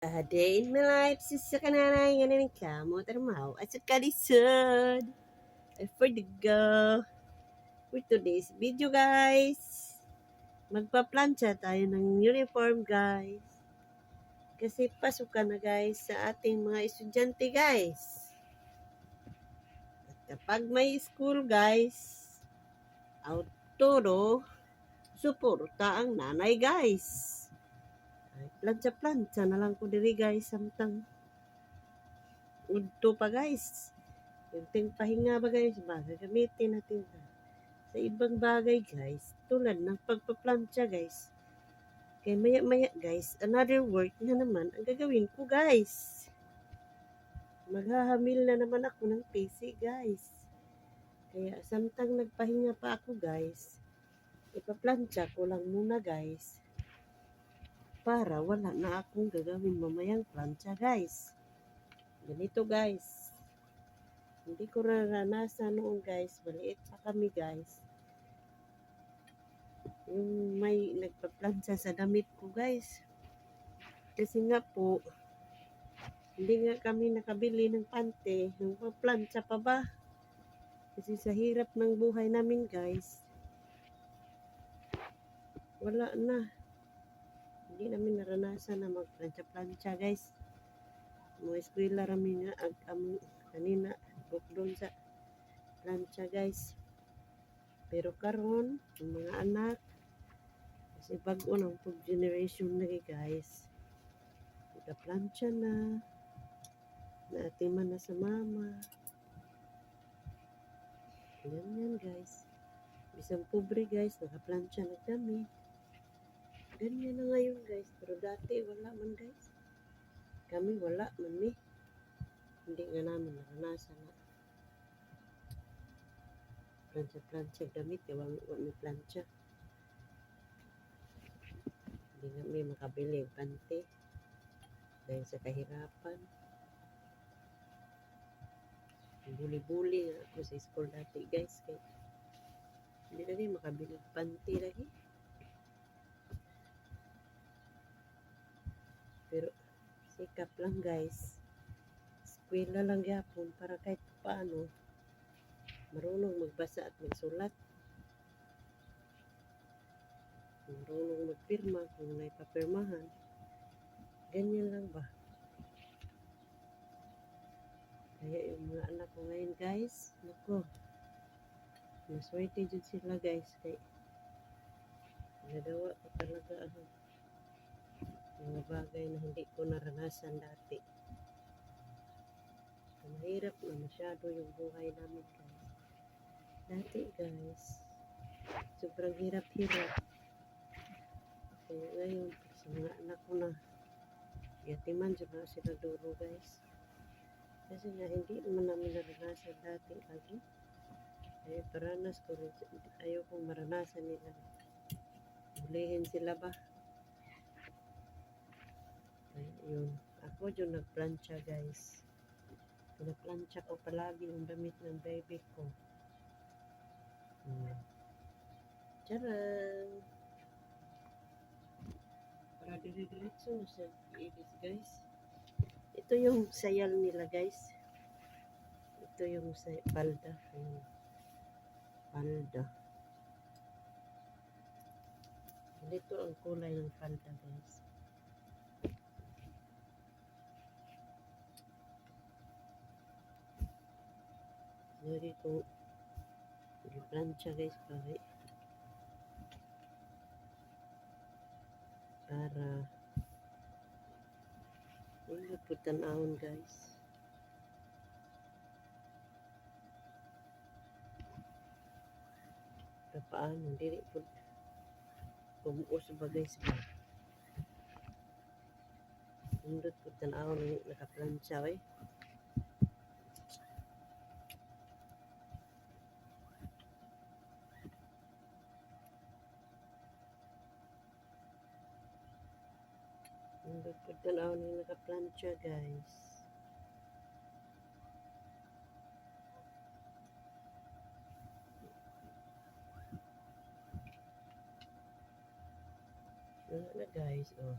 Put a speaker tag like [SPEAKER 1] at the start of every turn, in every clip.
[SPEAKER 1] A day in my life, sa kananay nga ng kamo, tarmaw, at sa kalisod. I for the go. For today's video, guys. Magpa-plancha tayo ng uniform, guys. Kasi pasukan na, guys, sa ating mga estudyante, guys. At kapag may school, guys, outdoor, suporta ang nanay, guys. Plancha-plancha na lang ko diri, guys, samtang udto pa, guys. Yung ting pahinga ba guys, gagamitin natin sa ibang bagay guys, tulad ng pagpaplantsa guys. Kaya maya-maya guys, another work na naman ang gagawin ko guys. Maghahamil na naman ako ng PC guys. Kaya samtang nagpahinga pa ako guys, ipaplantsa ko lang muna guys. Para wala na akong gagawin mamayang plantsa guys. Ganito guys. Hindi ko naranasan noon guys, maliit pa kami guys. Yung may nagpa-plancha sa damit ko guys. Kasi nga po, hindi nga kami nakabili ng pante, ng pa-plancha pa ba? Kasi sa hirap ng buhay namin guys, wala na. Hindi namin naranasan na mag-plancha-plancha guys. Mga eskwela rami nga kanina doon sa plancha guys. Pero karon ang mga anak, kasi bago ng food generation na guys, nagka-plancha na, naatiman na sa mama. Ganyan guys. Isang pobre guys, nakaplansya na kami. Ganyan na ngayon guys. Pero dati wala man guys. Kami wala man eh. Hindi nga namin naranasan na plansya damit. Wala may plansya. Hindi nga may makabili ng pante. Dahil sa kahirapan. Buli-buli nga ako sa school dati guys. Kaya hindi na rin makabili ng pante lagi. Pero sikap lang guys. Eskwela lang yapon para kahit paano marunong magbasa at magsulat. Marunong magpirma kung may papirmahan. Ganyan lang ba? Kaya yung mga anak ko ngayon guys, naku, maswerte dyan sila guys. Kaya nagawa ko talaga mga bagay na hindi ko naranasan dati. Mahirap na masyado yung buhay namin guys. Dati guys, sobrang hirap-hirap. Kaya ngayon, sa mga anak ko na, yatiman sila sila duro guys. Kasi nga hindi naman namin naranasan dati lagi. Kaya paranas ko rin, ayaw kong maranasan nila. Hulihin sila ba? Kaya yun, ako yung nagplancha guys. Nagplancha ko palagi yung damit ng baby ko. Tcharam! Para dire-diretso na sa ibis guys. Ito yung sayal nila guys. Ito yung palda. Ayun. Palda. Dito ang kulay ng palda guys. Dari ko plancha guys para hindi po tanahon guys. Paano dili po kumuos ba guys ba? Hindi po tanahon nakaplansya eh. Hindi po tanahon nakaplansya guys. Wala na guys, oh.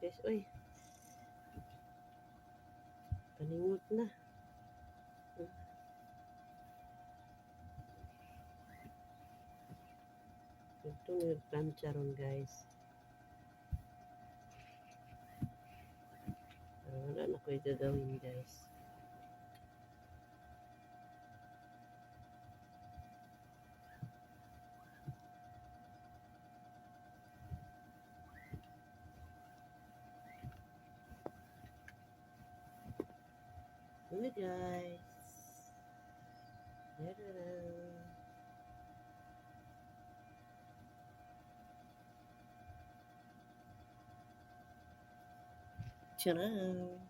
[SPEAKER 1] guys. Uy, paningot na. Ito nagplancha ron guys. Pero wala na ko gagawin guys. Ano guys? Tcharam!